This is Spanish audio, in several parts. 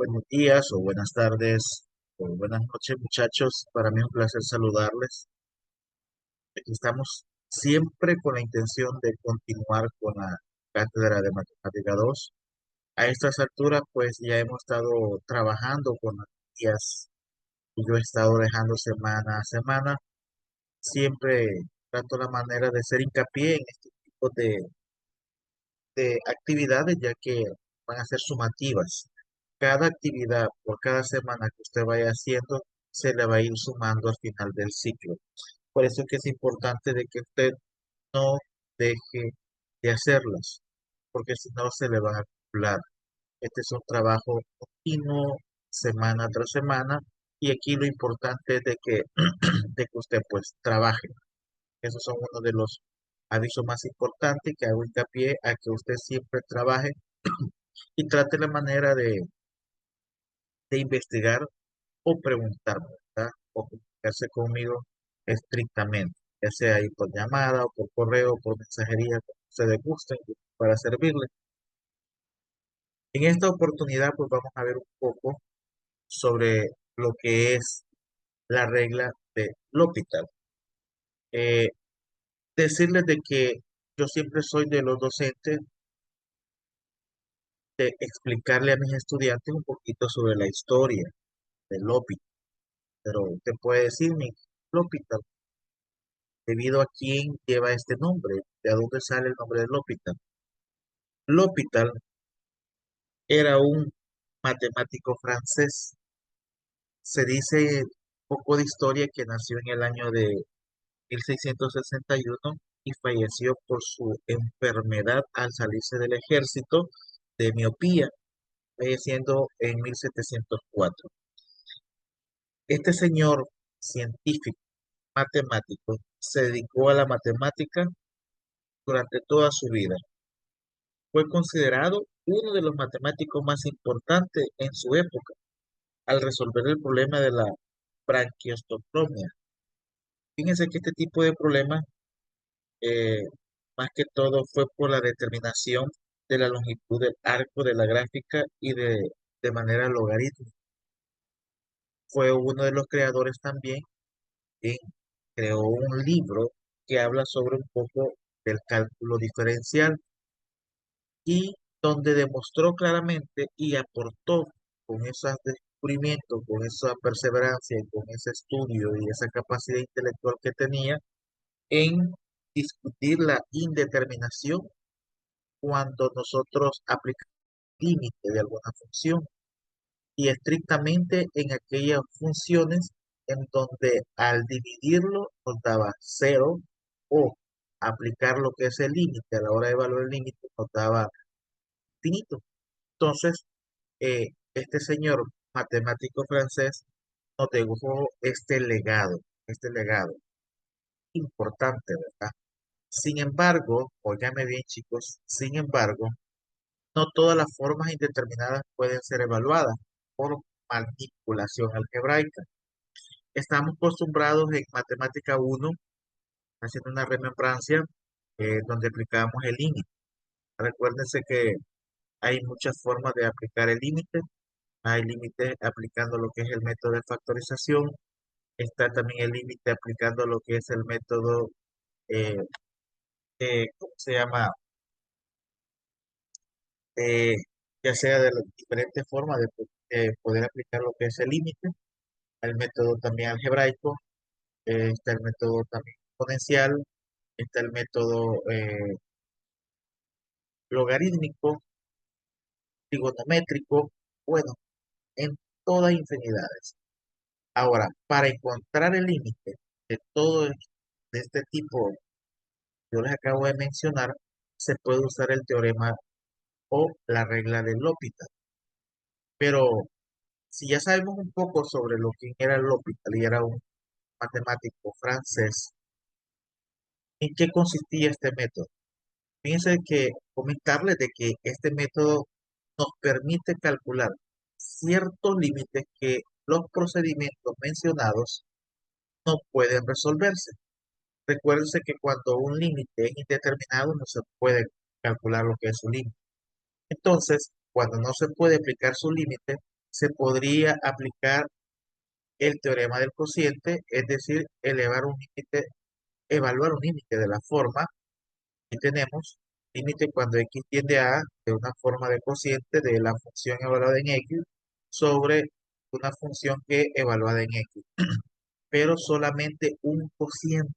Buenos días o buenas tardes o buenas noches, muchachos. Para mí es un placer saludarles. Aquí estamos siempre con la intención de continuar con la cátedra de Matemática 2. A estas alturas, pues ya hemos estado trabajando con las guías y yo he estado dejando semana a semana. Siempre trato la manera de hacer hincapié en este tipo de actividades, ya que van a ser sumativas. Cada actividad por cada semana que usted vaya haciendo se le va a ir sumando al final del ciclo. Por eso es que es importante de que usted no deje de hacerlas, porque si no se le van a acumular. Este es un trabajo continuo, semana tras semana, y aquí lo importante es de que, de que usted pues trabaje. Esos son uno de los avisos más importantes que hago hincapié a que usted siempre trabaje y trate la manera de investigar o preguntar, ¿verdad? O comunicarse conmigo estrictamente, ya sea ahí por llamada o por correo o por mensajería, como ustedes gusten, para servirle. En esta oportunidad, pues vamos a ver un poco sobre lo que es la regla de L'Hopital. Eh, Decirles de que yo siempre soy de los docentes de explicarle a mis estudiantes un poquito sobre la historia del L'Hopital, pero usted puede decirme, L'Hopital, debido a quién lleva este nombre, de dónde sale el nombre del L'Hopital. L'Hopital era un matemático francés. Se dice un poco de historia que nació en el año de 1661 y falleció por su enfermedad al salirse del ejército de miopía, falleciendo en 1704. Este señor científico, matemático, se dedicó a la matemática durante toda su vida. Fue considerado uno de los matemáticos más importantes en su época al resolver el problema de la branquiostocromia. Fíjense que este tipo de problemas, eh, más que todo, fue por la determinación de la longitud del arco de la gráfica y de manera logarítmica. Fue uno de los creadores también que creó un libro que habla sobre un poco del cálculo diferencial y donde demostró claramente y aportó con esos descubrimientos, con esa perseverancia, y con ese estudio y esa capacidad intelectual que tenía en discutir la indeterminación cuando nosotros aplicamos límite de alguna función y estrictamente en aquellas funciones en donde al dividirlo nos daba cero o aplicar lo que es el límite a la hora de evaluar el límite nos daba finito. Entonces, este señor matemático francés nos dejó este legado importante, ¿verdad? Sin embargo, óigame bien chicos, sin embargo, no todas las formas indeterminadas pueden ser evaluadas por manipulación algebraica. Estamos acostumbrados en matemática 1, haciendo una remembrancia, donde aplicamos el límite. Recuérdense que hay muchas formas de aplicar el límite. Hay límites aplicando lo que es el método de factorización. Está también el límite aplicando lo que es el método, eh, ¿cómo se llama? Eh, ya sea de las diferentes formas de poder aplicar lo que es el límite. El método también algebraico, está el método también exponencial, está el método logarítmico, trigonométrico, bueno, en todas infinidades. Ahora, para encontrar el límite de todo de este tipo yo les acabo de mencionar, se puede usar el teorema o la regla de L'Hopital. Pero si ya sabemos un poco sobre lo que era L'Hopital y era un matemático francés, ¿en qué consistía este método? Fíjense que comentarles de que este método nos permite calcular ciertos límites que los procedimientos mencionados no pueden resolverse. Recuérdense que cuando un límite es indeterminado no se puede calcular lo que es su límite. Entonces, cuando no se puede aplicar su límite, se podría aplicar el teorema del cociente, es decir, evaluar un límite de la forma que tenemos, límite cuando x tiende a de una forma de cociente de la función evaluada en x sobre una función que evaluada en x, pero solamente un cociente.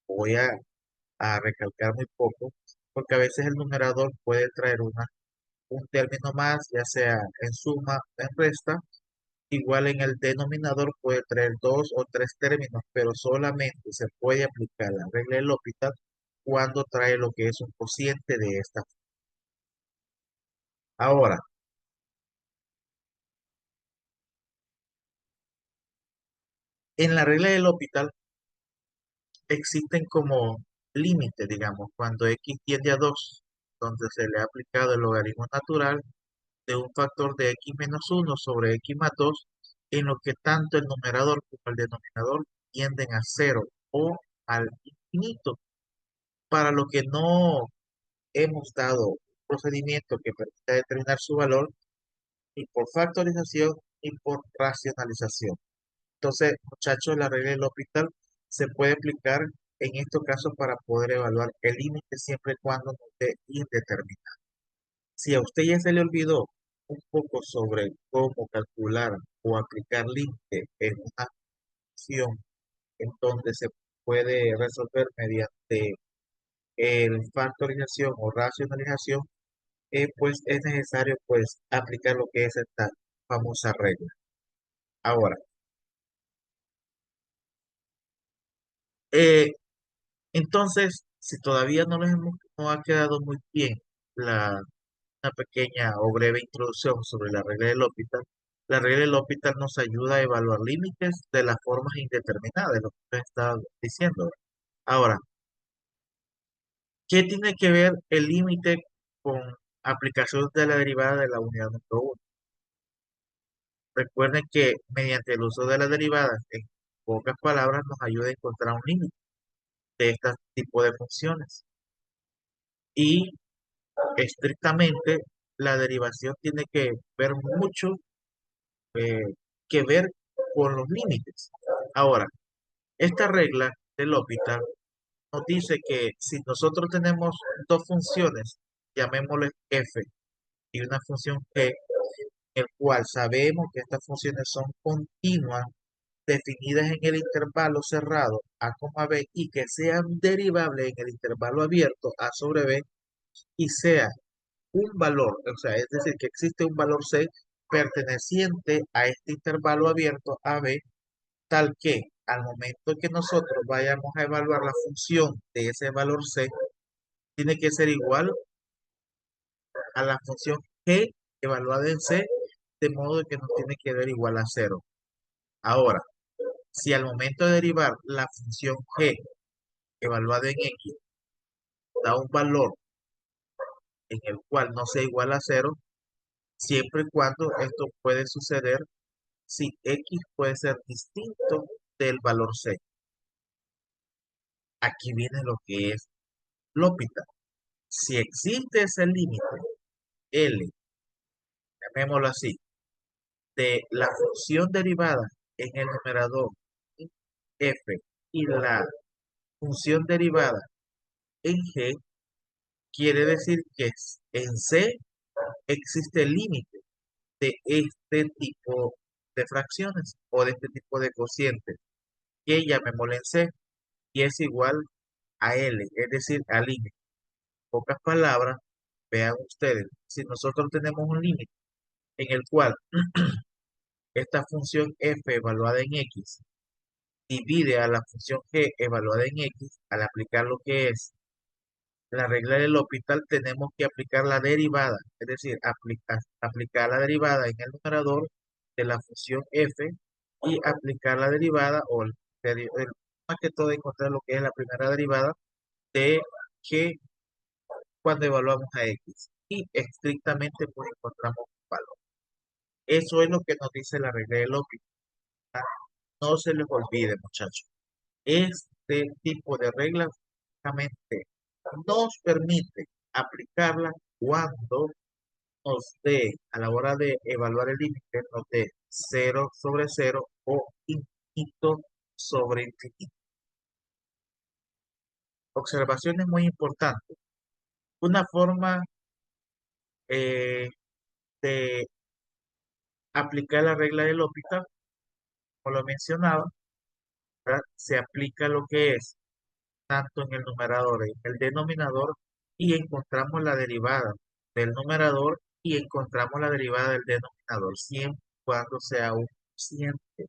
Voy a recalcar muy poco, porque a veces el numerador puede traer un término más, ya sea en suma o en resta. Igual en el denominador puede traer dos o tres términos, pero solamente se puede aplicar la regla del L'Hopital cuando trae lo que es un cociente de esta. Ahora, en la regla del L'Hopital existen como límites, digamos, cuando x tiende a 2, donde se le ha aplicado el logaritmo natural de un factor de x menos 1 sobre x más 2, en lo que tanto el numerador como el denominador tienden a cero o al infinito, para lo que no hemos dado un procedimiento que permita determinar su valor ni por factorización ni por racionalización. Entonces, muchachos, la regla del hospital se puede aplicar en estos casos para poder evaluar el límite siempre y cuando no esté indeterminado. Si a usted ya se le olvidó un poco sobre cómo calcular o aplicar límite en una función en donde se puede resolver mediante el factorización o racionalización, pues es necesario pues aplicar lo que es esta famosa regla. Ahora, eh, entonces, si todavía no ha quedado muy bien una pequeña o breve introducción sobre la regla del L'Hopital, la regla del L'Hopital nos ayuda a evaluar límites de las formas indeterminadas, de lo que usted está diciendo. Ahora, ¿qué tiene que ver el límite con aplicación de la derivada de la unidad número uno? Recuerden que mediante el uso de las derivadas, en pocas palabras, nos ayuda a encontrar un límite de este tipo de funciones. Y estrictamente, la derivación tiene que ver mucho eh, que ver con los límites. Ahora, esta regla del L'Hopital nos dice que si nosotros tenemos dos funciones, llamémosle f y una función g, el cual sabemos que estas funciones son continuas definidas en el intervalo cerrado a, b y que sean derivables en el intervalo abierto a sobre b y sea un valor, o sea, es decir, que existe un valor c perteneciente a este intervalo abierto a b, tal que al momento que nosotros vayamos a evaluar la función de ese valor c, tiene que ser igual a la función g evaluada en c, de modo que nos tiene que dar igual a cero. Ahora, si al momento de derivar la función g evaluada en x da un valor en el cual no sea igual a cero, siempre y cuando esto puede suceder si x puede ser distinto del valor c. Aquí viene lo que es L'Hopital. Si existe ese límite L, llamémoslo así, de la función derivada en el numerador f y la función derivada en g, quiere decir que en c existe el límite de este tipo de fracciones o de este tipo de cocientes, que llamémosle en c, y es igual a L, es decir, al límite. En pocas palabras, vean ustedes, si nosotros tenemos un límite en el cual esta función f evaluada en x divide a la función g evaluada en x, al aplicar lo que es la regla del L'Hopital, tenemos que aplicar la derivada, es decir, aplicar la derivada en el numerador de la función f y aplicar la derivada más que todo encontrar lo que es la primera derivada de g cuando evaluamos a x y estrictamente pues encontramos un valor. Eso es lo que nos dice la regla del L'Hopital. No se les olvide, muchachos. Este tipo de reglas justamente nos permite aplicarla cuando nos dé, a la hora de evaluar el límite, nos dé 0 sobre 0 o infinito sobre infinito. Observaciones muy importantes. Una forma eh, de aplicar la regla del L'Hopital, como lo mencionaba, ¿verdad? Se aplica lo que es tanto en el numerador y en el denominador y encontramos la derivada del numerador y encontramos la derivada del denominador, siempre y cuando sea un cociente.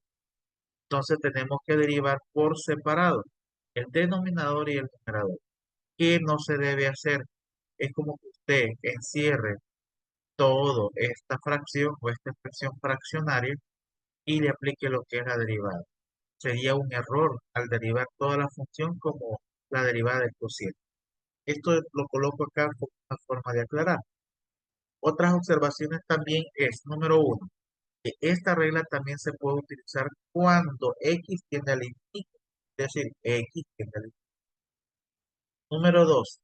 Entonces tenemos que derivar por separado el denominador y el numerador. ¿Qué no se debe hacer? Es como que usted encierre todo esta fracción o esta expresión fraccionaria y le aplique lo que es la derivada. Sería un error al derivar toda la función como la derivada del cociente. Esto lo coloco acá como una forma de aclarar. Otras observaciones también es, número uno, que esta regla también se puede utilizar cuando x tiende al infinito, es decir, x tiende al infinito. Número dos,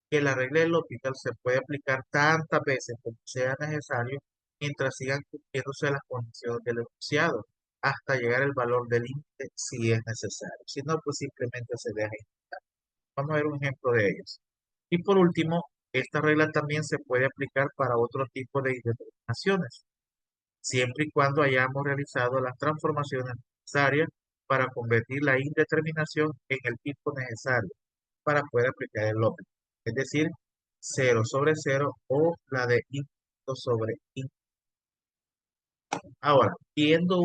que la regla del L'Hopital se puede aplicar tantas veces como sea necesario mientras sigan cumpliéndose las condiciones del enunciado hasta llegar al valor del límite si es necesario. Si no, pues simplemente se deja. Vamos a ver un ejemplo de ellos. Y por último, esta regla también se puede aplicar para otro tipo de indeterminaciones, siempre y cuando hayamos realizado las transformaciones necesarias para convertir la indeterminación en el tipo necesario para poder aplicar el L'Hopital. Es decir, 0 sobre 0 o la de infinito sobre infinito. Ahora, viendo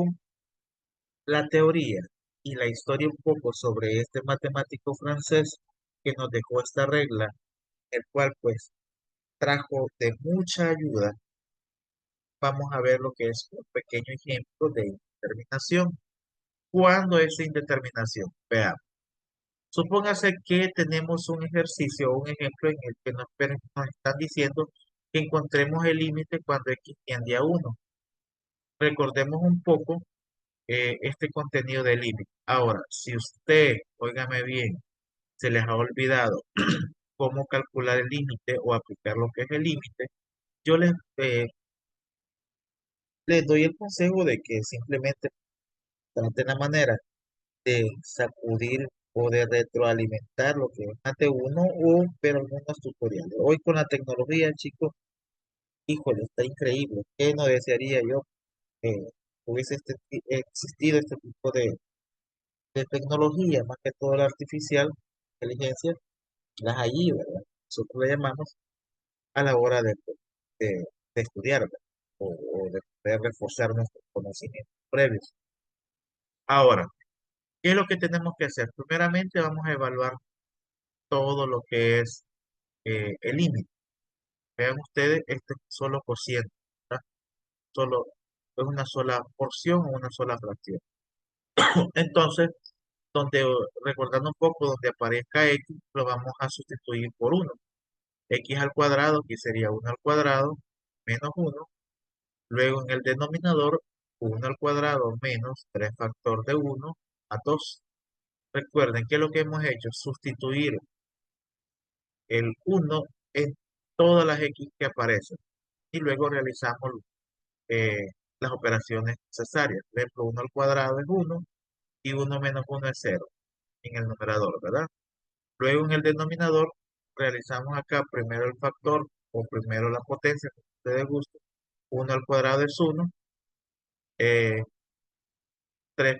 la teoría y la historia un poco sobre este matemático francés que nos dejó esta regla, el cual pues trajo de mucha ayuda, vamos a ver lo que es un pequeño ejemplo de indeterminación. ¿Cuándo es indeterminación? Veamos. Supóngase que tenemos un ejercicio o un ejemplo en el que nos están diciendo que encontremos el límite cuando x tiende a 1. Recordemos un poco este contenido del límite. Ahora, si usted, óigame bien, se les ha olvidado cómo calcular el límite o aplicar lo que es el límite, yo les doy el consejo de que simplemente traten la manera de sacudir o de retroalimentar lo que es más de uno o ver algunos tutoriales. Hoy con la tecnología, chicos, híjole, está increíble. ¿Qué no desearía yo que hubiese existido este tipo de tecnología, más que todo la artificial, inteligencia, las allí, ¿verdad? Nosotros le llamamos a la hora de, de estudiar, ¿verdad? O de poder reforzar nuestros conocimientos previos. Ahora, ¿qué es lo que tenemos que hacer? Primeramente vamos a evaluar todo lo que es el límite. Vean ustedes, este es solo cociente, ¿verdad? Solo, es una sola porción o una sola fracción. Entonces, donde, recordando un poco, donde aparezca x, lo vamos a sustituir por 1. X al cuadrado, que sería 1 al cuadrado, menos 1. Luego en el denominador, 1 al cuadrado menos 3 factor de 1 a 2. Recuerden que lo que hemos hecho es sustituir el 1 en todas las x que aparecen y luego realizamos eh, las operaciones necesarias. Por ejemplo, 1 al cuadrado es 1 y 1 menos 1 es 0 en el numerador, ¿verdad? Luego en el denominador realizamos acá primero el factor o primero la potencia, como ustedes gusten. 1 al cuadrado es 1, 3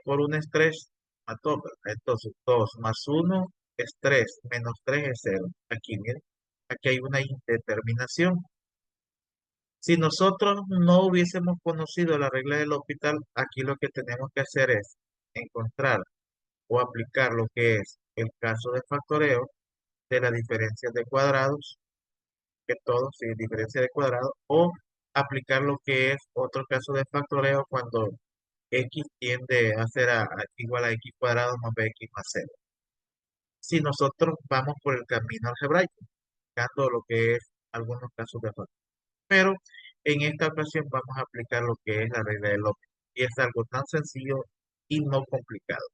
por 1 es 3, a todo, ¿verdad? Entonces 2 más 1 es 3, menos 3 es 0. Aquí, miren, aquí hay una indeterminación. Si nosotros no hubiésemos conocido la regla del L'Hopital, aquí lo que tenemos que hacer es encontrar o aplicar lo que es el caso de factoreo de las diferencias de cuadrados, que todo sin diferencia de cuadrado, o aplicar lo que es otro caso de factoreo cuando x tiende a ser igual a x cuadrado más bx más 0. Si nosotros vamos por el camino algebraico, aplicando lo que es algunos casos de factoreo. Pero en esta ocasión vamos a aplicar lo que es la regla de L'Hopital. Y es algo tan sencillo y no complicado.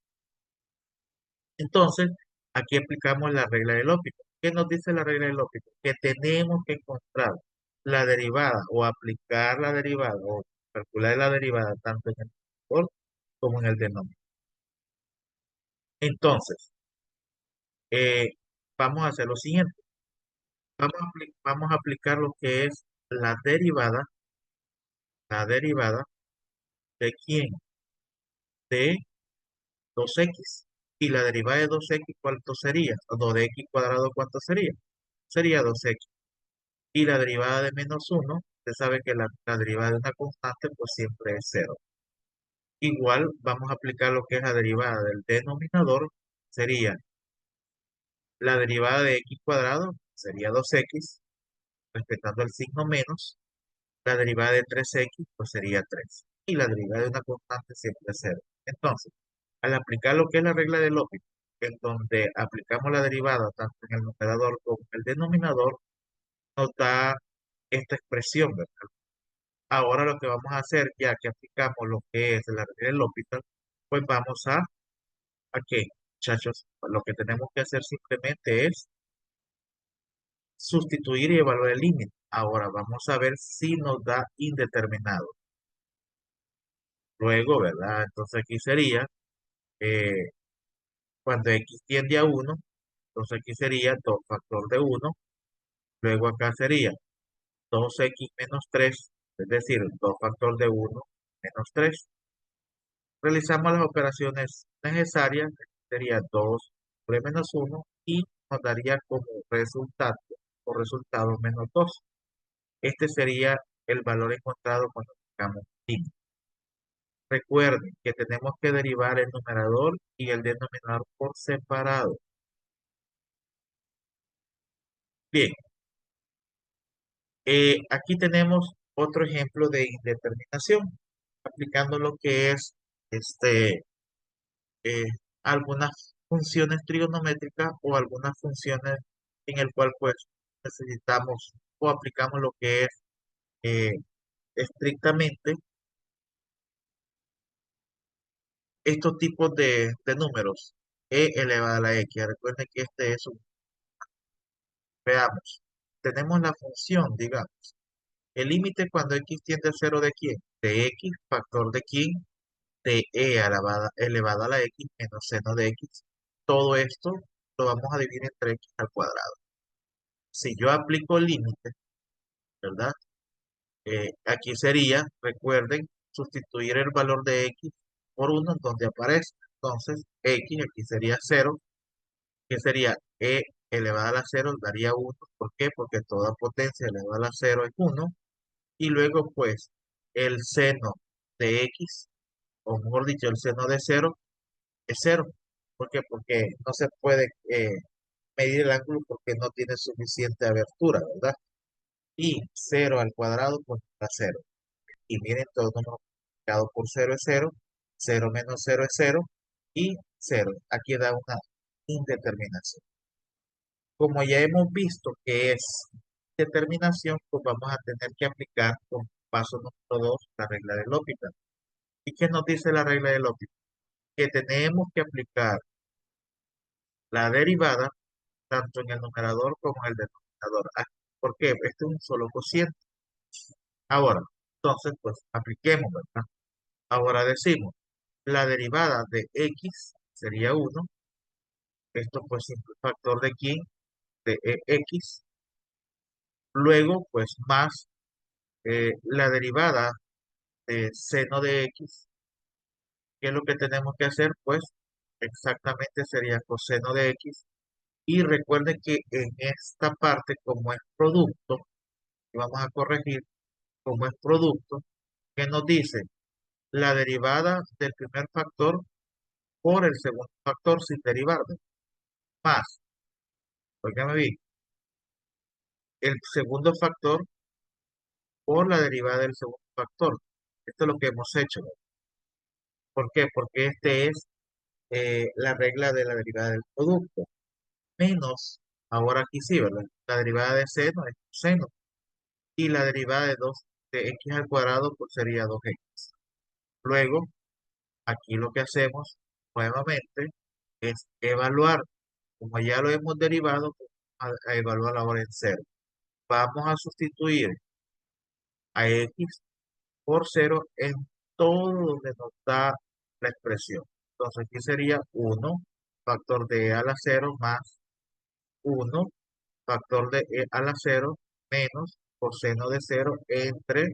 Entonces, aquí aplicamos la regla de L'Hopital. ¿Qué nos dice la regla de L'Hopital? Que tenemos que encontrar la derivada o aplicar la derivada o calcular la derivada tanto en el numerador como en el denominador. Entonces, eh, vamos a hacer lo siguiente. Vamos a aplicar lo que es la derivada de quién, de 2x. Y la derivada de 2x, ¿cuánto sería? O 2 de x cuadrado, ¿cuánto sería? Sería 2x. Y la derivada de -1, usted sabe que la derivada de una constante pues siempre es cero. Igual vamos a aplicar lo que es la derivada del denominador, sería la derivada de x cuadrado, sería 2x, respetando el signo menos. La derivada de 3x pues sería 3. Y la derivada de una constante siempre es cero. Entonces, al aplicar lo que es la regla de L'Hopital, en donde aplicamos la derivada tanto en el numerador como en el denominador, nos da esta expresión, ¿verdad? Ahora lo que vamos a hacer, ya que aplicamos lo que es la regla de L'Hopital, pues vamos ¿a qué, muchachos? Lo que tenemos que hacer simplemente es sustituir y evaluar el límite. Ahora vamos a ver si nos da indeterminado. Luego, ¿verdad? Entonces aquí sería, eh, cuando x tiende a 1, entonces aquí sería 2 factor de 1. Luego acá sería 2x menos 3, es decir, 2 factor de 1 menos 3. Realizamos las operaciones necesarias, sería 2 sobre menos 1 y nos daría como resultado o resultado menos 2. Este sería el valor encontrado cuando aplicamos límite. Recuerden que tenemos que derivar el numerador y el denominador por separado. Bien, aquí tenemos otro ejemplo de indeterminación, aplicando lo que es este, eh, algunas funciones trigonométricas o algunas funciones en el cual pues necesitamos o aplicamos lo que es eh, estrictamente estos tipos de números. Elevado a la x. Recuerden que este es un, veamos, tenemos la función, digamos, el límite cuando x tiende a cero, ¿de quién? De x, factor de quién, de elevado a la x menos seno de x. Todo esto lo vamos a dividir entre x al cuadrado. Si yo aplico el límite, ¿verdad? Aquí sería, recuerden, sustituir el valor de x por 1 en donde aparece. Entonces, x aquí sería cero, que sería elevado a la cero, daría 1. ¿Por qué? Porque toda potencia elevada a la cero es 1. Y luego, pues, el seno de x, o mejor dicho, el seno de cero es cero. ¿Por qué? Porque no se puede medir el ángulo porque no tiene suficiente abertura, ¿verdad? Y cero al cuadrado pues da cero. Y miren, todo número multiplicado por cero es cero, cero menos cero es cero y cero. Aquí da una indeterminación. Como ya hemos visto que es determinación, pues vamos a tener que aplicar con paso número 2 la regla del L'Hopital. ¿Y qué nos dice la regla del L'Hopital? Que tenemos que aplicar la derivada tanto en el numerador como en el denominador. ¿Por qué? Este es un solo cociente. Ahora, entonces, pues apliquemos, ¿verdad? Ahora decimos, la derivada de x sería 1. Esto pues simple factor de quién, de x. Luego, pues más la derivada de seno de x. ¿Qué es lo que tenemos que hacer? Pues exactamente sería coseno de x. Y recuerden que en esta parte, como es producto, y vamos a corregir, como es producto, que nos dice la derivada del primer factor por el segundo factor sin derivarlo, más, oígame bien, el segundo factor por la derivada del segundo factor. Esto es lo que hemos hecho, ¿no? ¿Por qué? Porque este es la regla de la derivada del producto. Menos, ahora aquí sí, ¿verdad? La derivada de seno es seno. Y la derivada de 2 de x al cuadrado pues sería 2x. Luego, aquí lo que hacemos nuevamente es evaluar. Como ya lo hemos derivado, pues, a evaluar ahora en cero. Vamos a sustituir a x por cero en todo donde nos da la expresión. Entonces aquí sería 1 factor de e a la cero más 1 factor de e a la cero menos coseno de cero entre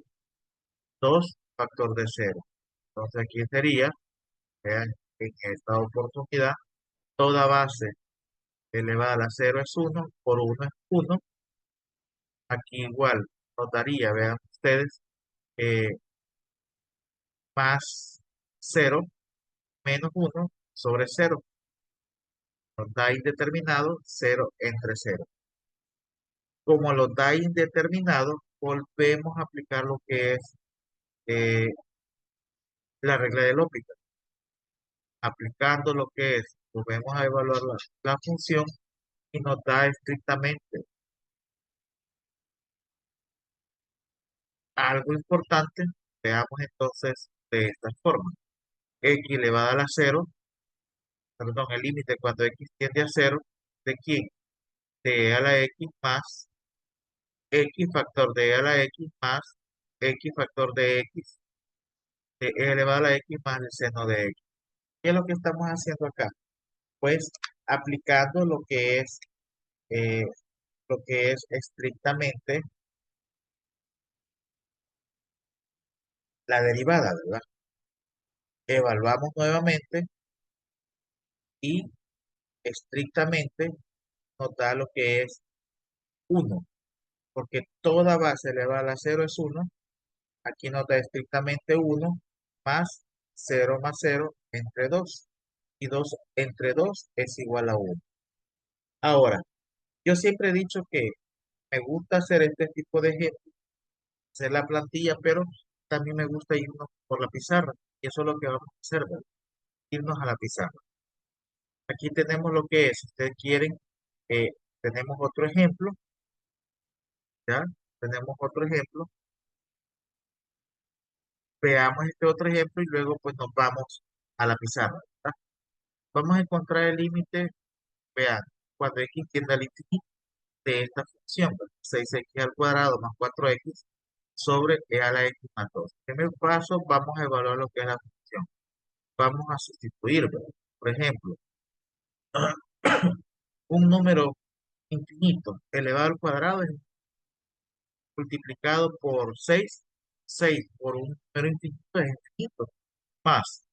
2 factor de cero. Entonces aquí sería, vean, en esta oportunidad, toda base elevada a la cero es 1, por 1 es 1. Aquí igual nos daría, vean ustedes, eh, más cero menos 1 sobre cero. Nos da indeterminado 0 entre cero. Como los da indeterminado, volvemos a aplicar lo que es eh, la regla de L'Hopital. Aplicando lo que es, volvemos a evaluar la función y nos da estrictamente algo importante. Veamos entonces de esta forma. X elevada a la cero, perdón, el límite cuando x tiende a cero, ¿de quién? De e a la x más x factor de e a la x más x factor de x de e elevado a la x más el seno de x. ¿Qué es lo que estamos haciendo acá? Pues aplicando eh, lo que es estrictamente la derivada, ¿verdad? Evaluamos nuevamente y estrictamente nos da lo que es 1, porque toda base elevada a la cero es 1. Aquí nos da estrictamente 1 más 0 entre 2. Y 2 entre 2 es igual a 1. Ahora, yo siempre he dicho que me gusta hacer este tipo de ejemplos, hacer la plantilla, pero también me gusta irnos por la pizarra. Y eso es lo que vamos a hacer, ¿verdad? Irnos a la pizarra. Aquí tenemos lo que es, si ustedes quieren, eh, tenemos otro ejemplo, ¿ya? Tenemos otro ejemplo. Veamos este otro ejemplo y luego pues nos vamos a la pizarra, ¿verdad? Vamos a encontrar el límite, vean, cuando x tiende al infinito de esta función, ¿verdad? 6x al cuadrado más 4x sobre e a la x más 2. En primer paso vamos a evaluar lo que es la función. Vamos a sustituir, ¿verdad? Por ejemplo, un número infinito elevado al cuadrado es multiplicado por 6. 6 por un número infinito es infinito, más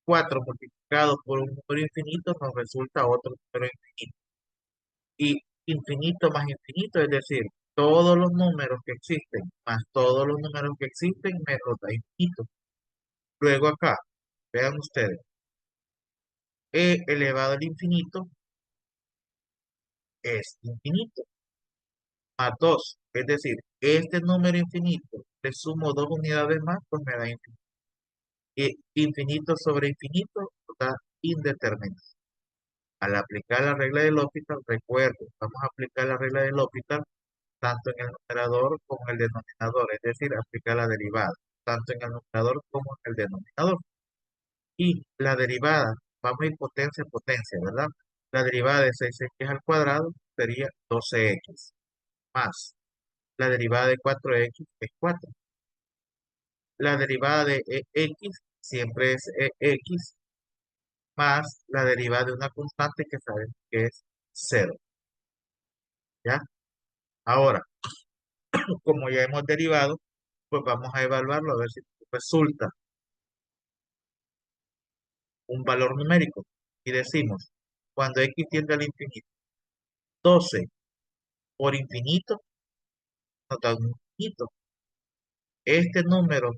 4 multiplicado por un número infinito nos resulta otro número infinito. Y infinito más infinito, es decir, todos los números que existen más todos los números que existen me los da infinito. Luego acá, vean ustedes, e elevado al infinito es infinito, más 2. Es decir, este número infinito le sumo 2 unidades más, pues me da infinito. Y infinito sobre infinito da indeterminado. Al aplicar la regla del L'Hopital, recuerden, vamos a aplicar la regla del L'Hopital tanto en el numerador como en el denominador, es decir, aplicar la derivada, tanto en el numerador como en el denominador. Y la derivada, vamos a ir potencia a potencia, ¿verdad? La derivada de 6x al cuadrado sería 12x, más la derivada de 4x es 4. La derivada de x siempre es x, más la derivada de una constante que sabemos que es 0, ¿ya? Ahora, como ya hemos derivado, pues vamos a evaluarlo a ver si resulta un valor numérico. Y decimos, cuando x tiende al infinito, 12 por infinito nos da un infinito. Este número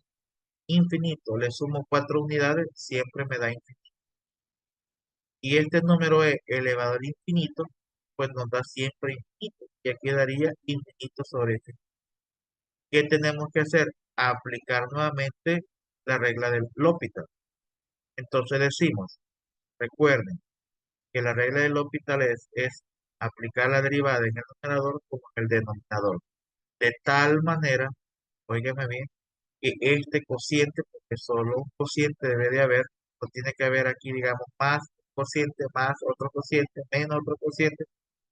infinito le sumo 4 unidades, siempre me da infinito. Y este número es elevado al infinito, pues nos da siempre infinito. Y aquí daría infinito sobre infinito. ¿Qué tenemos que hacer? Aplicar nuevamente la regla del L'Hopital. Entonces decimos, recuerden que la regla del L'Hopital es aplicar la derivada en el numerador como en el denominador. De tal manera, óigame bien, que este cociente, porque solo un cociente debe de haber, no tiene que haber aquí, digamos, más un cociente, más otro cociente, menos otro cociente,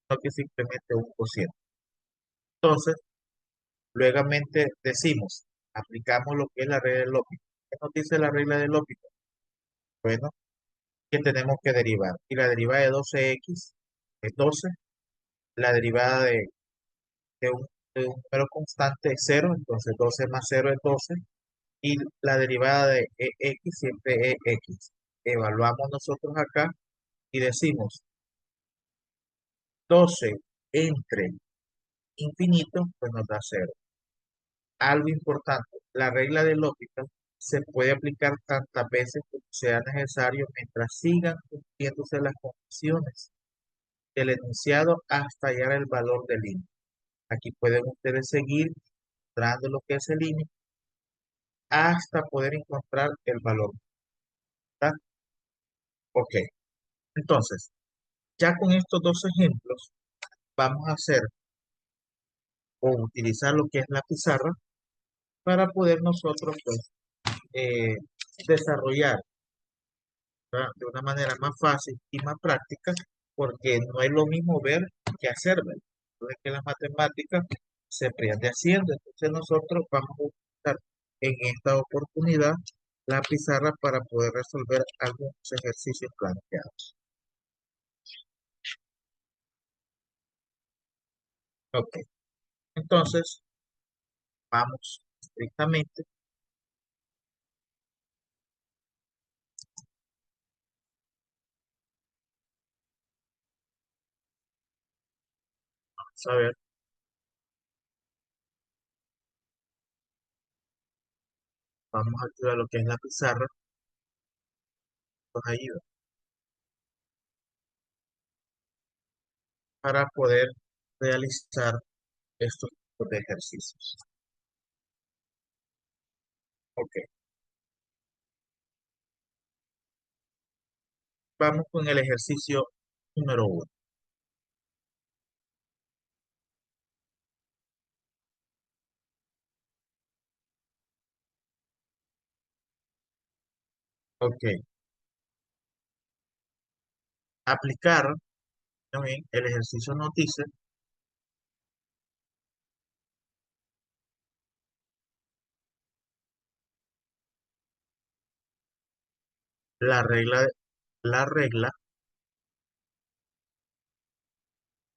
no que simplemente un cociente. Entonces, luego decimos, Aplicamos lo que es la regla del L'Hopital. ¿Qué nos dice la regla del L'Hopital? Bueno, que tenemos que derivar. Y la derivada de 12x es 12. La derivada de un, de un número constante es 0, entonces 12 más 0 es 12. Y la derivada de x siempre es x. Evaluamos nosotros acá y decimos 12 entre infinito, pues nos da 0. Algo importante, la regla del L'Hopital se puede aplicar tantas veces como sea necesario mientras sigan cumpliéndose las condiciones del enunciado hasta hallar el valor del límite. Aquí pueden ustedes seguir encontrando lo que es el límite hasta poder encontrar el valor. ¿Está? Ok, entonces, ya con estos dos ejemplos, vamos a hacer o utilizar lo que es la pizarra para poder nosotros pues, eh, desarrollar, ¿verdad?, de una manera más fácil y más práctica, porque no es lo mismo ver que hacer, ¿verdad? Entonces, que las matemáticas se aprende haciendo. Entonces, nosotros vamos a utilizar en esta oportunidad la pizarra para poder resolver algunos ejercicios planteados. Ok, entonces, vamos estrictamente a ver, vamos a activar lo que es la pizarra, nos ayuda para poder realizar estos tipos de ejercicios. Ok, vamos con el ejercicio número uno. Ok, aplicar, también el ejercicio nos dice la regla, la regla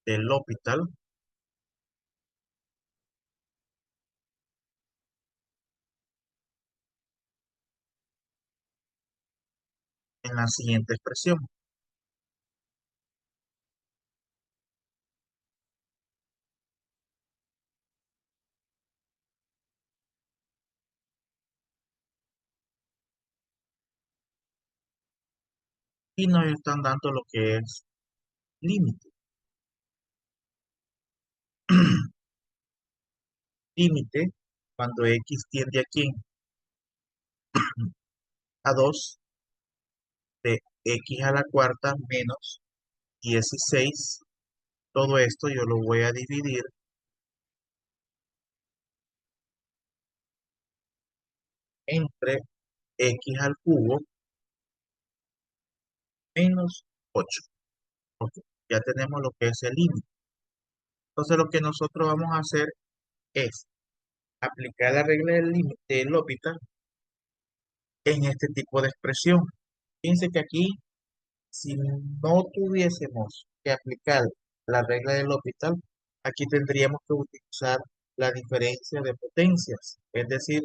del L'Hopital en la siguiente expresión. Y nos están dando lo que es límite. Límite cuando x tiende a quién? A 2 de x a la cuarta menos 16. Todo esto yo lo voy a dividir entre x al cubo menos 8. Ok, ya tenemos lo que es el límite. Entonces lo que nosotros vamos a hacer es aplicar la regla del límite del L'Hopital en este tipo de expresión. Fíjense que aquí, si no tuviésemos que aplicar la regla del L'Hopital, aquí tendríamos que utilizar la diferencia de potencias, es decir,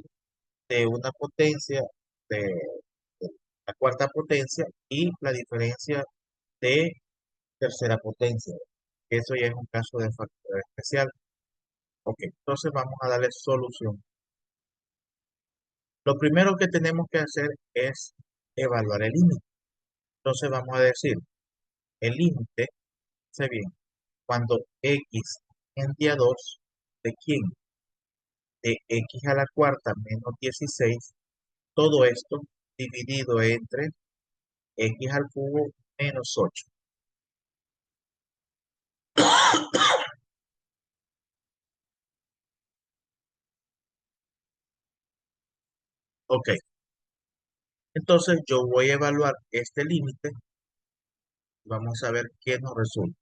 de una potencia de, de la cuarta potencia y la diferencia de tercera potencia. Eso ya es un caso de factor especial. Ok, entonces vamos a darle solución. Lo primero que tenemos que hacer es evaluar el límite. Entonces vamos a decir, el límite, se bien, cuando x tiende a 2, ¿de quién? De x a la cuarta menos 16, todo esto dividido entre x al cubo menos 8. Ok, entonces yo voy a evaluar este límite. Vamos a ver qué nos resulta.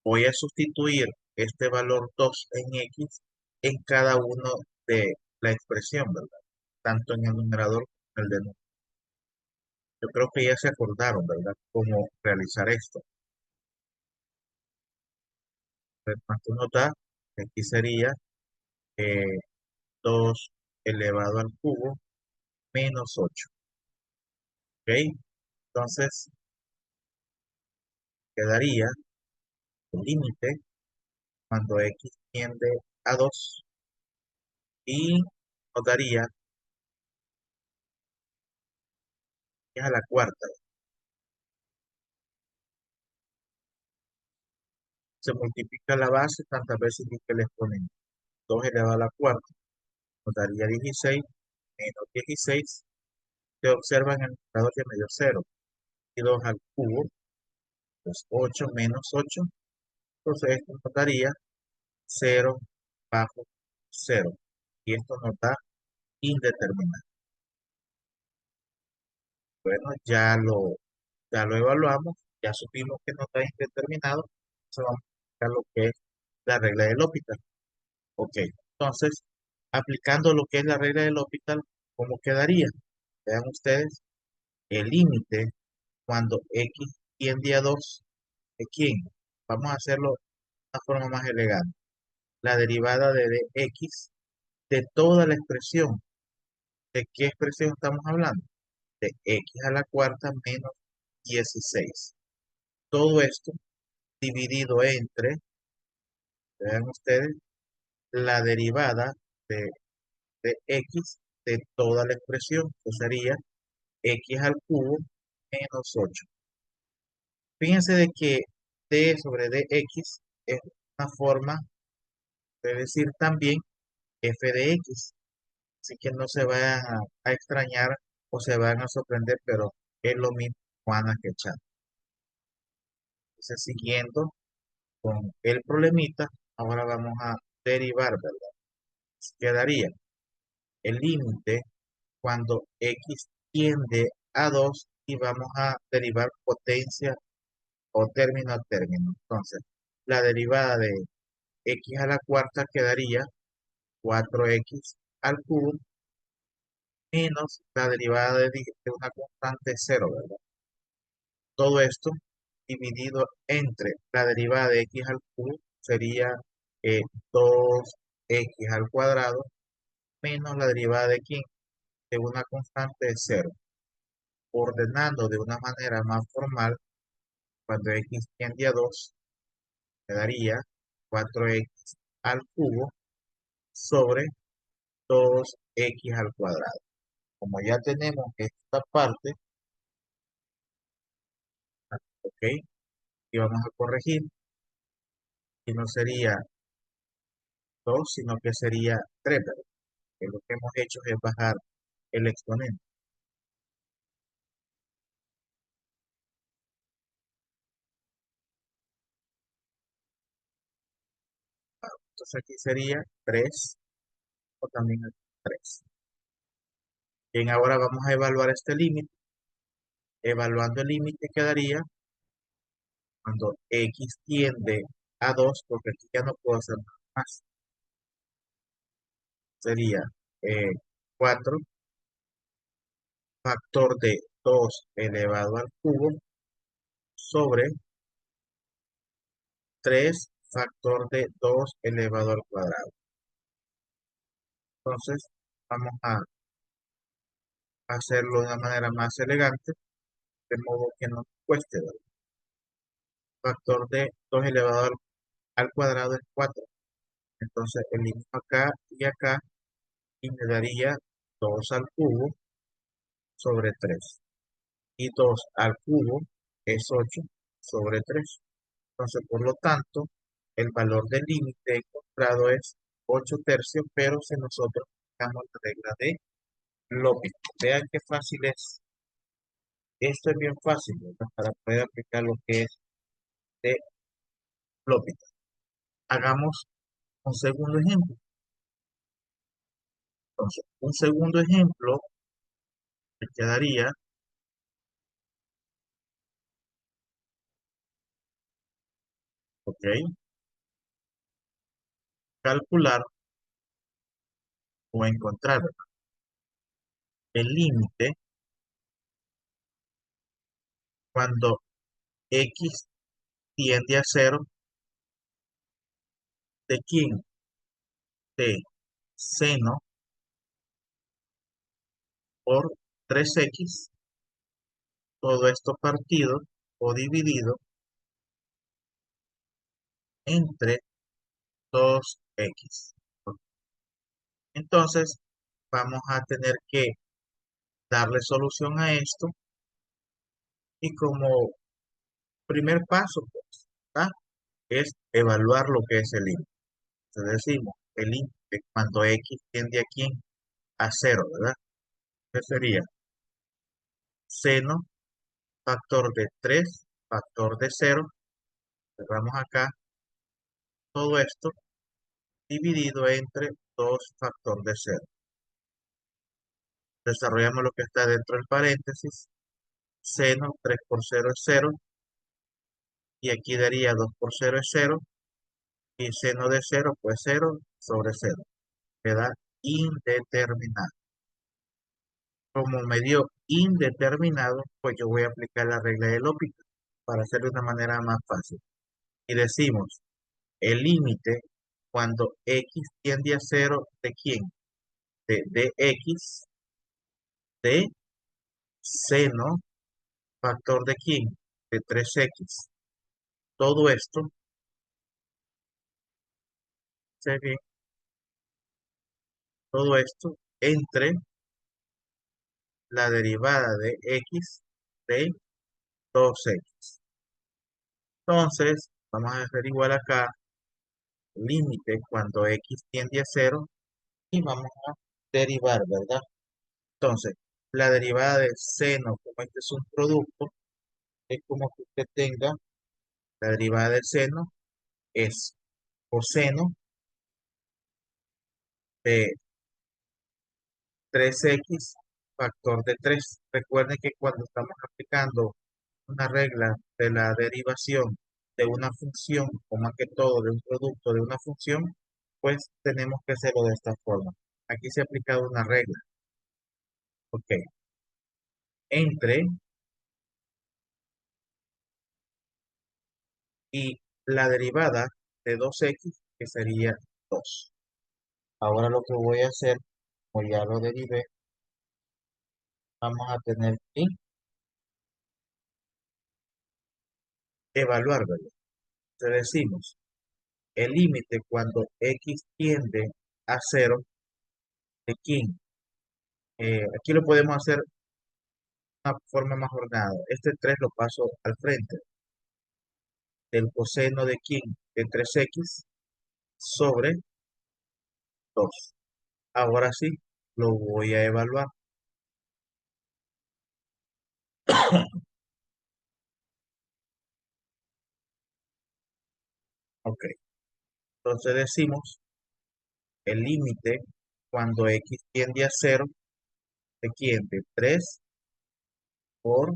Voy a sustituir este valor 2 en x en cada uno de la expresión, ¿verdad? Tanto en el numerador como en el denominador. Yo creo que ya se acordaron, ¿verdad? Cómo realizar esto. Entonces, ¿cuánto nos da? Aquí sería eh, 2 elevado al cubo menos 8. ¿Ok? Entonces, quedaría el límite cuando x tiende a 2 y nos daría que es a la cuarta. Se multiplica la base tantas veces que el exponente. 2 elevado a la cuarta nos daría 16 menos 16. Se observa en el numerador que me dio 0. Y 2 al cubo, pues 8 menos 8. Entonces esto nos daría 0 bajo 0. Y esto nos da indeterminado. Bueno, ya lo evaluamos, ya supimos que nos da indeterminado. Entonces vamos a aplicar lo que es la regla del L'Hopital. Ok, entonces, aplicando lo que es la regla del L'Hopital, ¿cómo quedaría? Vean ustedes, el límite cuando x tiende a 2 ¿de quién? Vamos a hacerlo de una forma más elegante. La derivada de dx de toda la expresión. ¿De qué expresión estamos hablando? De x a la cuarta menos 16. Todo esto dividido entre, vean ustedes, la derivada de, de x de toda la expresión, que sería x al cubo menos 8. Fíjense de que d sobre dx es una forma de decir también f de x, así que no se vayan a extrañar o se vayan a sorprender, pero es lo mismo Juana que Chan. Entonces, siguiendo con el problemita, ahora vamos a derivar, ¿verdad? Quedaría el límite cuando x tiende a 2 y vamos a derivar potencia o término a término. Entonces, la derivada de x a la cuarta quedaría 4x al cubo menos la derivada de una constante 0, ¿verdad? Todo esto dividido entre la derivada de x al cubo sería 2x al cuadrado menos la derivada de quién, de una constante de 0. Ordenando de una manera más formal, cuando x tiende a 2, quedaría 4x al cubo sobre 2x al cuadrado. Como ya tenemos esta parte, ok, y vamos a corregir, y no sería 2 sino que sería 3, ¿verdad? Que lo que hemos hecho es bajar el exponente. Entonces aquí sería 3 o también aquí 3. Bien, ahora vamos a evaluar este límite. Evaluando el límite quedaría cuando x tiende a 2, porque aquí ya no puedo hacer nada más. Sería 4 factor de 2 elevado al cubo sobre 3 factor de 2 elevado al cuadrado. Entonces, vamos a hacerlo de una manera más elegante, de modo que no nos cueste, ¿verdad? Factor de 2 elevado al cuadrado es 4. Entonces, elimino acá y acá y me daría 2 al cubo sobre 3. Y 2 al cubo es 8 sobre 3. Entonces, por lo tanto, el valor del límite encontrado es 8 tercios, pero si nosotros aplicamos la regla de L'Hopital. Vean qué fácil es. Esto es bien fácil, ¿verdad? Para poder aplicar lo que es de L'Hopital. Hagamos un segundo ejemplo. Entonces, un segundo ejemplo que quedaría, ok, calcular o encontrar el límite cuando x tiende a cero de quién, de seno por 3x, todo esto partido o dividido entre 2x. Entonces, vamos a tener que darle solución a esto y como primer paso, pues, ¿ah? Es evaluar lo que es el límite. Entonces decimos, el límite cuando x tiende a quién, a cero, ¿verdad? ¿Qué sería? Seno, factor de 3 factor de cero, cerramos acá, todo esto dividido entre 2 factor de cero. Desarrollamos lo que está dentro del paréntesis, seno 3 por cero es cero, y aquí daría 2 por cero es cero, y seno de cero pues cero sobre cero, queda indeterminado. Como me dio indeterminado, pues yo voy a aplicar la regla de L'Hopital para hacerlo de una manera más fácil. Y decimos, el límite cuando x tiende a cero, ¿de quién? De dx de seno, factor de quién? De 3x. Todo esto, se ve, todo esto entre la derivada de x de 2x. Entonces, vamos a hacer igual acá, límite cuando x tiende a cero, y vamos a derivar, ¿verdad? Entonces, la derivada de seno, como este es un producto, es como que usted tenga la derivada del seno, es coseno de 3x factor de 3. Recuerden que cuando estamos aplicando una regla de la derivación de una función, o más que todo de un producto de una función, pues tenemos que hacerlo de esta forma. Aquí se ha aplicado una regla, ok, entre y la derivada de 2x, que sería 2. Ahora lo que voy a hacer, como ya lo derivé, vamos a tener que evaluar, ¿verdad? Entonces decimos, el límite cuando x tiende a cero, ¿de quién? Aquí lo podemos hacer de una forma más ordenada. Este 3 lo paso al frente. Del coseno de quién? De 3x sobre 2. Ahora sí, lo voy a evaluar. Ok, entonces decimos, el límite cuando x tiende a cero, ¿de quién? De 3 por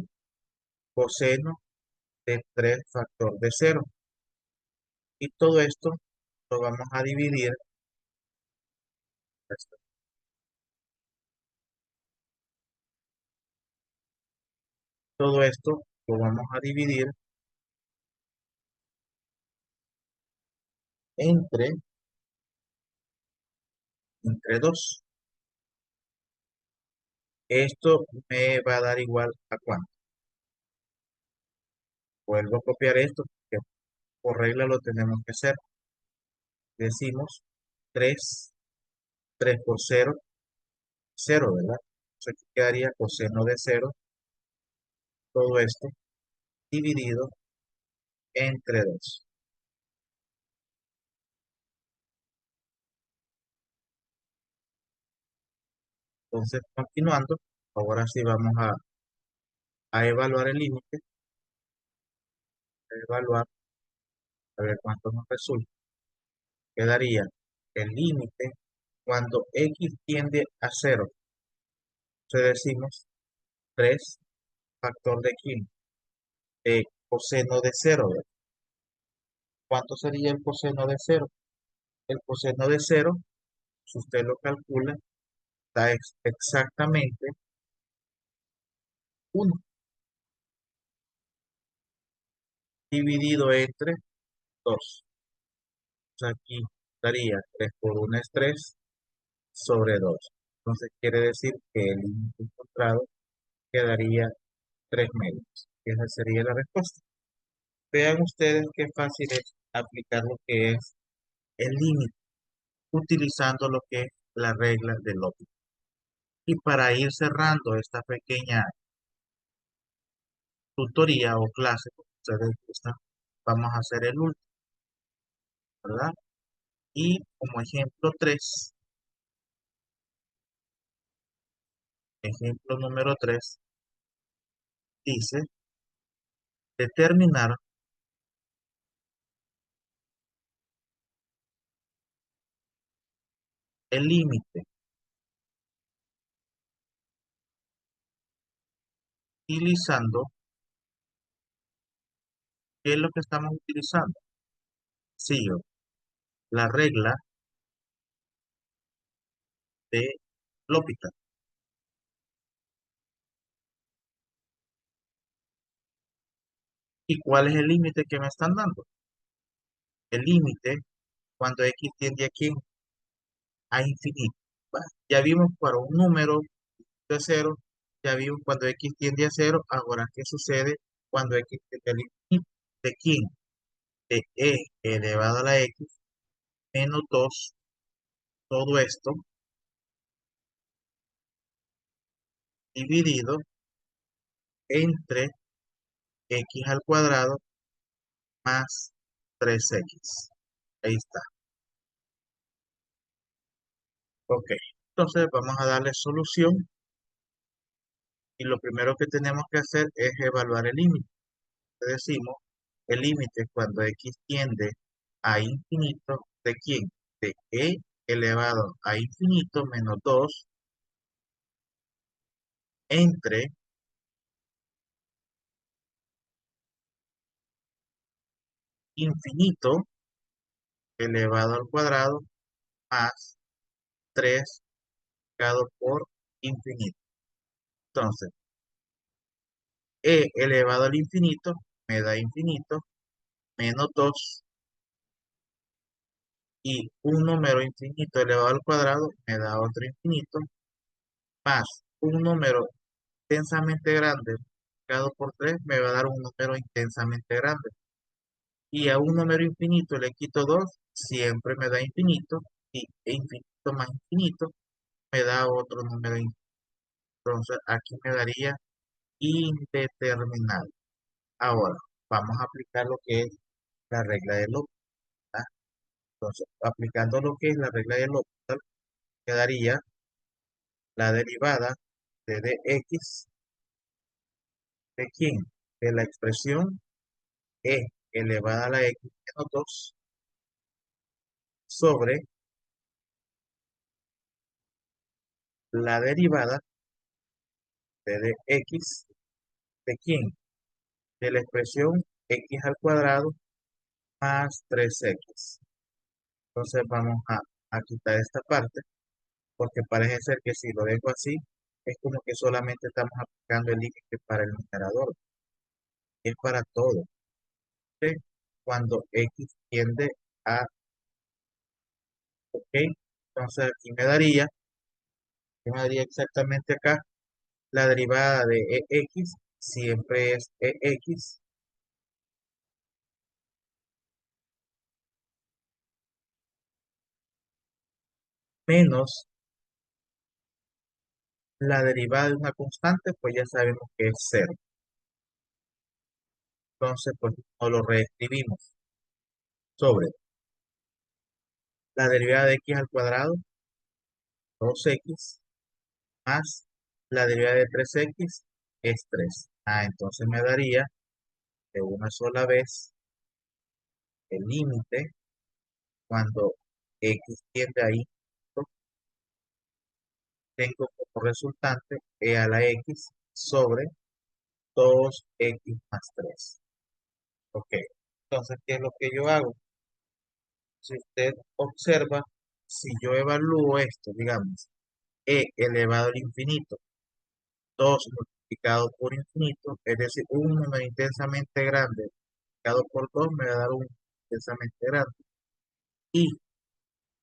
coseno de 3 factor de cero. Y todo esto lo vamos a dividir. Todo esto lo vamos a dividir entre, entre 2. Esto me va a dar igual a cuánto. Vuelvo a copiar esto, que por regla lo tenemos que hacer. Decimos 3 3 por cero, cero, ¿verdad? Entonces aquí quedaría coseno de cero, todo esto dividido entre 2. Entonces, continuando, ahora sí vamos a evaluar el límite, a evaluar, a ver cuánto nos resulta. Quedaría el límite cuando x tiende a cero. Entonces decimos 3 factor de quién, de coseno de cero, ¿verdad? ¿Cuánto sería el coseno de cero? El coseno de cero Si usted lo calcula, da exactamente 1 dividido entre 2. Aquí daría 3 por 1 es 3 sobre 2. Entonces quiere decir que el límite encontrado quedaría 3 medios. Esa sería la respuesta. Vean ustedes qué fácil es aplicar lo que es el límite utilizando lo que es la regla del óptimo. Y para ir cerrando esta pequeña tutoría o clase, como ustedes gustan, vamos a hacer el último, ¿verdad? Y como ejemplo número 3 dice determinar el límite utilizando, ¿qué es lo que estamos utilizando? Sí, la regla de L'Hopital. ¿Y cuál es el límite que me están dando? El límite cuando x tiende a quién? A infinito. ¿Va? Ya vimos para un número de cero, ya vimos cuando x tiende a cero, ahora ¿qué sucede cuando x tiende al infinito? ¿De quién? De e elevado a la x menos 2, todo esto dividido entre x al cuadrado más 3x. Ahí está. Ok. Entonces vamos a darle solución y lo primero que tenemos que hacer es evaluar el límite. Decimos, el límite cuando x tiende a infinito, ¿de quién? De e elevado a infinito menos 2 entre infinito elevado al cuadrado más 3 multiplicado por infinito. Entonces, e elevado al infinito me da infinito menos 2 y un número infinito elevado al cuadrado me da otro infinito más un número intensamente grande multiplicado por 3 me va a dar un número intensamente grande. Y a un número infinito le quito 2 siempre me da infinito, y infinito más infinito me da otro número infinito. Entonces aquí me daría indeterminado. Ahora, vamos a aplicar lo que es la regla de L'Hopital. Entonces, aplicando lo que es la regla de L'Hopital, quedaría la derivada de dx de quién? De la expresión e elevada a la x menos 2 sobre la derivada de dx de quién? De la expresión x al cuadrado más 3x. Entonces vamos a quitar esta parte porque parece ser que si lo dejo así es como que solamente estamos aplicando el límite para el numerador, es para todo. ¿Ok? Cuando x tiende a, ok, entonces aquí me daría exactamente acá la derivada de ex siempre es ex menos la derivada de una constante, pues ya sabemos que es cero. Entonces, pues no lo reescribimos sobre la derivada de x al cuadrado, 2x, más la derivada de 3x es 3. Entonces me daría de una sola vez el límite cuando x tiende ahí, tengo como resultante e a la x sobre 2x más 3. Ok, entonces, ¿qué es lo que yo hago? Si usted observa, si yo evalúo esto, digamos, e elevado al infinito, 2 multiplicado por infinito, es decir, un número intensamente grande multiplicado por 2 me va a dar un intensamente grande. Y,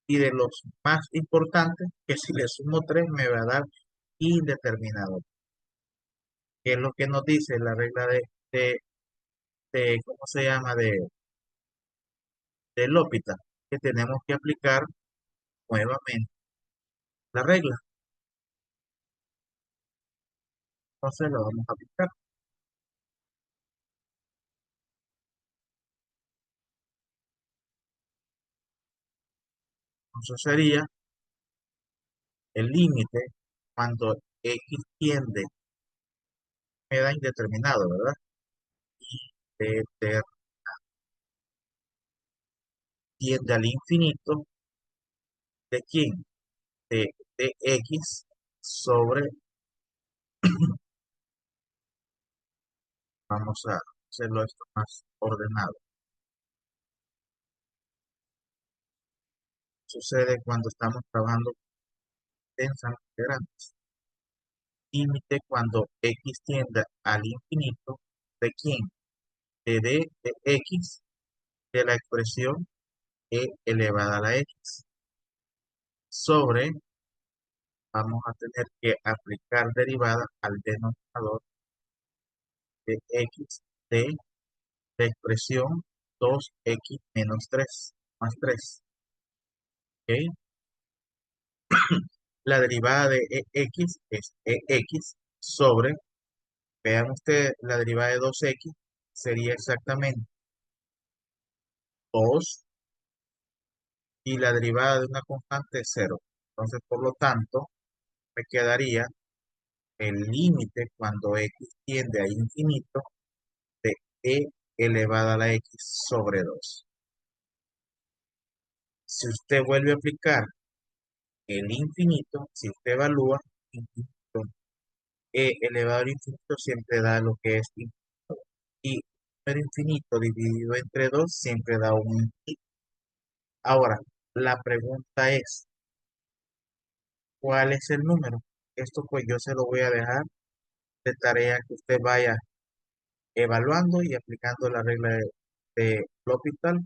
y de los más importantes, que si le sumo 3 me va a dar indeterminado, que es lo que nos dice la regla de, ¿cómo se llama? De L'Hopital, que tenemos que aplicar nuevamente la regla. Entonces lo vamos a aplicar. Entonces sería el límite cuando x me da indeterminado, ¿verdad? De, de- tiende al infinito, ¿de quién? De x sobre, vamos a hacerlo esto más ordenado. Sucede cuando estamos trabajando intensamente grandes. Límite cuando x tiende al infinito, ¿de quién? De x, de la expresión e elevada a la x, sobre, vamos a tener que aplicar derivada al denominador de x de la expresión 2x menos 3 más 3. ¿Ok? La derivada de x es x sobre, vean ustedes, la derivada de 2x sería exactamente 2 y la derivada de una constante es 0. Entonces, por lo tanto, me quedaría el límite cuando x tiende a infinito de e elevada a la x sobre 2. Si usted vuelve a aplicar el infinito, si usted evalúa, infinito, e elevado al infinito siempre da lo que es infinito. Y un número infinito dividido entre 2 siempre da un infinito. Ahora, la pregunta es, ¿cuál es el número? Esto pues yo se lo voy a dejar de tarea que usted vaya evaluando y aplicando la regla de L'Hopital.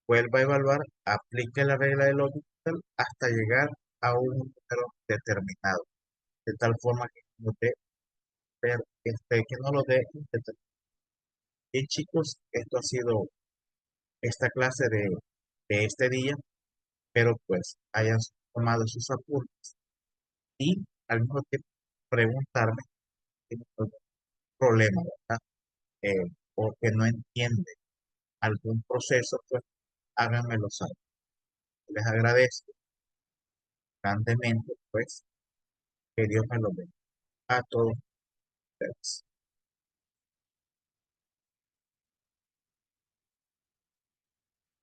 Vuelva a evaluar, aplique la regla de L'Hopital hasta llegar a un número determinado, de tal forma que no, que no lo dé indeterminado. Bien, chicos, esto ha sido esta clase de este día, pero pues hayan tomado sus apuntes y al mismo tiempo preguntarme si tienen algún problema, ¿verdad? O que no entiende algún proceso, pues háganmelo saber. Les agradezco grandemente, pues, que Dios me lo bendiga a todos ustedes.